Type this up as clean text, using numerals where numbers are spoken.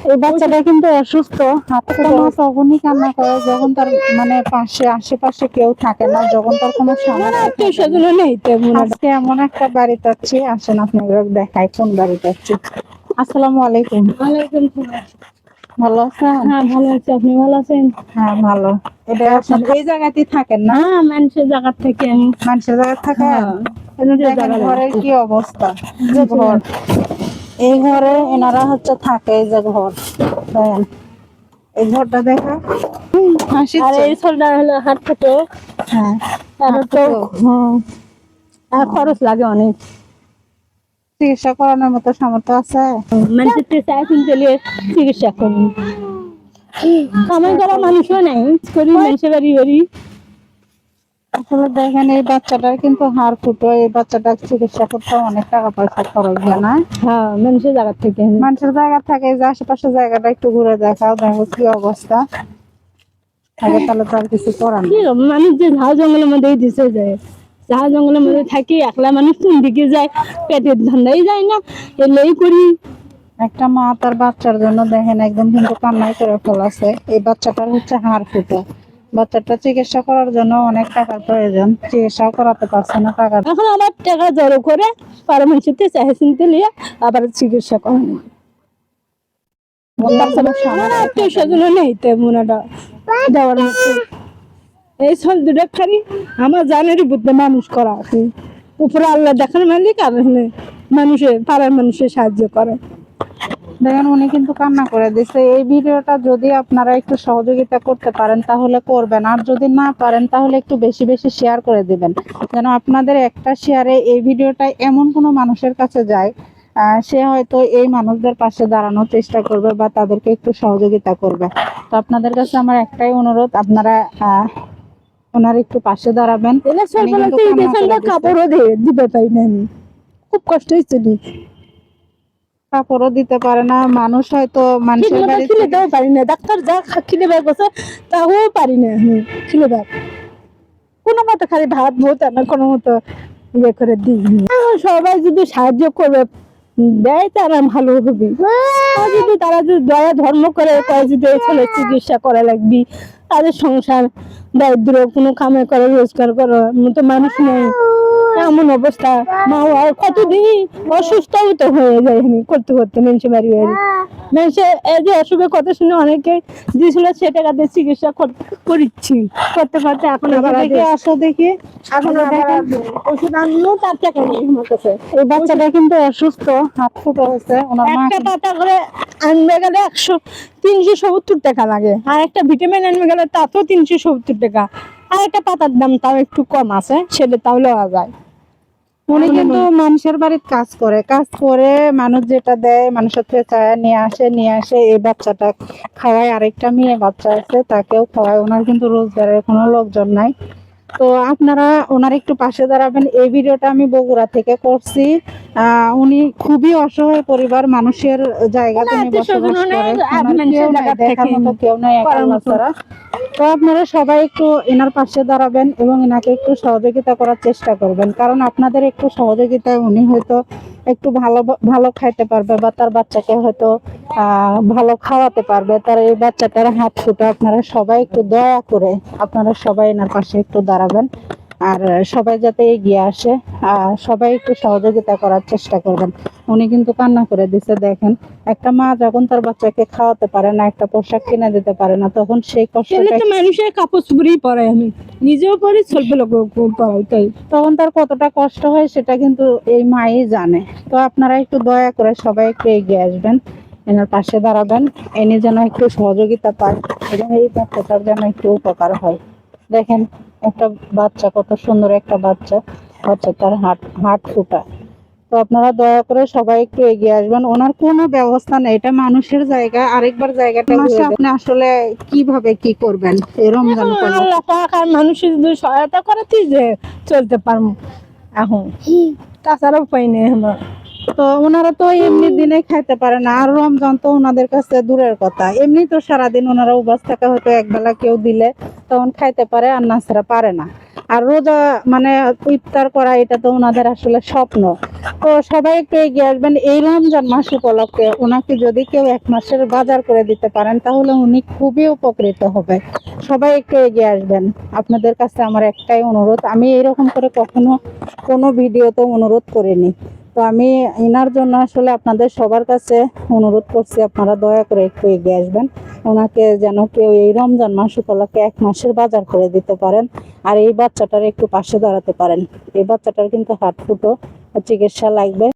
এই বাচ্চাটা কিন্তু অসুস্থ। একটা মা তখনই কান্না করে যখন তার মানে পাশে আশেপাশে কেউ থাকে না, যখন তার কোনো সেজন্য নেই তেমন। আজকে এমন একটা বাড়ি যাচ্ছি, আসেন আপনাদের দেখাই কোন বাড়ি যাচ্ছি। আসসালামু আলাইকুম। ওয়ালাইকুম সালাম। ভালো আছেন? হ্যাঁ ভালো আছি, আপনি ভালো আছেন? হ্যাঁ ভালো। এটা আপনার এই জায়গাতেই থাকেন না? হ্যাঁ মানুষের জায়গা থেকে আমি। মানুষের জায়গা থাকেন? দেখেন ঘরের কি অবস্থা। যে ঘর, এই ঘরে এনারা হচ্ছে থাকে, এই যে ঘর দেখেন, এই ঘরটা দেখা আর এই ছোটটা হলো হাত থেকে। হ্যাঁ আর তো আর খরচ লাগে অনেক। চিকিৎসা করানোর মতো সামর্থ্য আছে? মানুষের চেষ্টা চলিয়ে চিকিৎসা করি, কামাই করা মানুষও নেই, করি মানুষের বাড়ি বাড়ি। আসলে দেখেন এই বাচ্চাটার কিন্তু হাড় ফুটো, এই বাচ্চাটা চিকিৎসা করতে অনেক টাকা পয়সা খরচ হয় না? হ্যাঁ মানুষের জায়গা থেকে। মানুষের জায়গা থাকে, যে আশেপাশে জায়গাটা একটু ঘুরে দেখাও, দেখো কি অবস্থা থাকে, তাহলে তো আর কিছু করার নেই। মানুষ যে ঝাউ জঙ্গলের মধ্যে দিতে যায়, ঝাউ জঙ্গলের মধ্যে থাকি, একলা মানুষ কোন দিকে যায়, পেটের ধান্দাই যায় না, এলেই করি। একটা মা তার বাচ্চার জন্য দেখেন একদম কিন্তু কান্নাই করে ফেলাছে। এই বাচ্চাটার হচ্ছে হাড় ফুটো, বাচ্চাটা চিকিৎসা করার জন্য অনেক টাকার প্রয়োজন, চিকিৎসা করাতে পারছে না টাকা। এখন আবার টাকা জড়ো করে পারমানেন্ট চাহে চিনতে নিয়ে আবার চিকিৎসা করানো। সেজন্য নেই তেমন একটা দেওয়ার মতো। এই সব দুটো খালি আমার জানেরই বুদ্ধি মানুষ করা আছে, উপরে আল্লাহ দেখার মালিক, আর মানুষের পাড়ার মানুষের সাহায্য করে। দেখেন উনি কিন্তু কান্না করে দিচ্ছে। এই ভিডিওটা যদি আপনারা একটু সহযোগিতা করতে পারেন তাহলে করবেন, আর যদি না পারেন তাহলে একটু বেশি বেশি শেয়ার করে দিবেন, যেন আপনাদের একটা শেয়ারে এই ভিডিওটা এমন কোনো মানুষের কাছে যায়, সে হয়তো এই মানুষদের পাশে দাঁড়ানোর চেষ্টা করবে বা তাদেরকে একটু সহযোগিতা করবে। তো আপনাদের কাছে আমার একটাই অনুরোধ, আপনারা ওনার একটু পাশে দাঁড়াবেন। কাপড়ও দিতে পারি না, আমি খুব কষ্ট হয়েছে। কাপড়ও দিতে পারে না মানুষ, হয়তো মানুষের বাড়ি খিলে দেওয়া পারি না, ডাক্তার যা খিলে বের করছে তাও পারি না আমি খিলে দেওয়া। কোনো মতো খালি ভাত ভোত আমার কোনো মতো ইয়ে করে দিই। সবাই যদি সাহায্য করবে দেয় তারা ভালো হবে, আর যদি তারা যদি দয়া ধর্ম করে কয় যদি এই ছেলে চিকিৎসা করা লাগবি, তাদের সংসার দারিদ্র, কোনো কামে করে রোজগার করার মতো মানুষ নেই, এমন অবস্থা। মা কতদিন অসুস্থ তো হয়ে যায় করতে করতে মানুষের বাড়ি বাড়ি। মানুষের এই যে অসুখের কথা শুনে অনেকে দিয়েছিল, সে টাকা দিয়ে চিকিৎসা করিচ্ছি, করতে করতে এখন আবার আসো দেখি। এখন ওষুধ আনলেও তার টাকা নেই আমার কাছে। এই বাচ্চাটা কিন্তু অসুস্থ, হাত ফুটো হয়েছে। ওনার মা একটা পাতা করে আনবে গেলে 370 টাকা লাগে, আর একটা ভিটামিন আনবে গেলে তাতেও 370 টাকা, আর একটা পাতার দাম তাও একটু কম আছে, সেটা তাও লওয়া যায়। উনি কিন্তু মানুষের বাড়িতে কাজ করে, কাজ করে মানুষ যেটা দেয় মানুষের থেকে চায় নিয়ে আসে এই বাচ্চাটা খাওয়ায়। আরেকটা মেয়ে বাচ্চা আছে, তাকেও খাওয়ায়। ওনার কিন্তু রোজগারের কোনো লোকজন নাই। তো আপনারা ওনার একটু পাশে দাঁড়াবেন। এই ভিডিওটা আমি বগুড়া থেকে করছি। উনি খুবই অসহায় পরিবার, মানুষের জায়গাতে উনি বসবাস করে, দেখার মতো কেউ নাই একা ছাড়া। তো আপনারা সবাই একটু এনার পাশে দাঁড়াবেন এবং এনাকে একটু সহযোগিতা করার চেষ্টা করবেন, কারণ আপনাদের একটু সহযোগিতায় উনি হয়তো একটু ভালো ভালো খাইতে পারবে বা তার বাচ্চাকে হয়তো ভালো খাওয়াতে পারবে। তার এই বাচ্চাটার হাত ফুটো, আপনারা সবাই একটু দয়া করে আপনারা সবাই এনার পাশে একটু দাঁড়াবেন, আর সবাই যাতে এগিয়ে আসে, সবাই একটু সহযোগিতা করার চেষ্টা করবেন। উনি কিন্তু কান্না করে দিছে। দেখেন একটা মা যখন তার বাচ্চাকে খাওয়াতে পারে না, একটা পোশাক কিনে দিতে পারে না, তখন সেই কষ্টটা মানুষের কাপড় চুপড়ি পরে, আমি নিজেও পরি, ছোট লোক পরাই, তাই তখন তার কতটা কষ্ট হয় সেটা কিন্তু এই মাই জানে। তো আপনারা একটু দয়া করে সবাই একটু এগিয়ে আসবেন, এনার পাশে দাঁড়াবেন, এনে যেন একটু সহযোগিতা পায় এবং এই বাচ্চাটার যেন একটু উপকার হয়। দেখেন একটা বাচ্চা, কত সুন্দর একটা বাচ্চা, বাচ্চাটার হাট ফুটা। তো আপনারা দয়া করে সবাই একটু এগিয়ে আসবেন। ওনার কোনো ব্যবস্থা নেই, এটা মানুষের জায়গা। আরেকবার জায়গাটা আপনি আসলে কিভাবে কি করবেন এই রমজান আর মানুষের যদি সহায়তা করে যে চলতে পারবো, এখন তাছাড়া উপায় নেই আমার। তো ওনারা তো এমনি দিনে খাইতে পারে না, আর রমজান তো ওনাদের কাছে দূরের কথা। এমনি তো সারাদিন ওনারা উপাস থাকা, হয়তো একবেলা কেউ দিলে তখন খাইতে পারে, আর না ছাড়া পারে না। আর রোজা মানে ইফতার করা এটা তো ওনাদের আসলে স্বপ্ন। তো সবাই একটু এগিয়ে আসবেন এই রমজান মাস উপলক্ষে। ওনাকে যদি কেউ 1 মাসের বাজার করে দিতে পারেন তাহলে উনি খুবই উপকৃত হবে। সবাই একটু এগিয়ে আসবেন। আপনাদের কাছে আমার একটাই অনুরোধ, আমি এরকম করে কখনো কোনো ভিডিওতে অনুরোধ করিনি। তো আমি এনার জন্য আসলে আপনাদের সবার কাছে অনুরোধ করছি, আপনারা দয়া করে একটু এগিয়ে আসবেন। ওনাকে যেন কেউ এই রমজান মাস উপলক্ষে 1 মাসের বাজার করে দিতে পারেন। আর এই বাচ্চাটার একটু পাশে দাঁড়াতে পারেন। এই বাচ্চাটার কিন্তু হার্ট ফুটো চিকিৎসা লাগবে।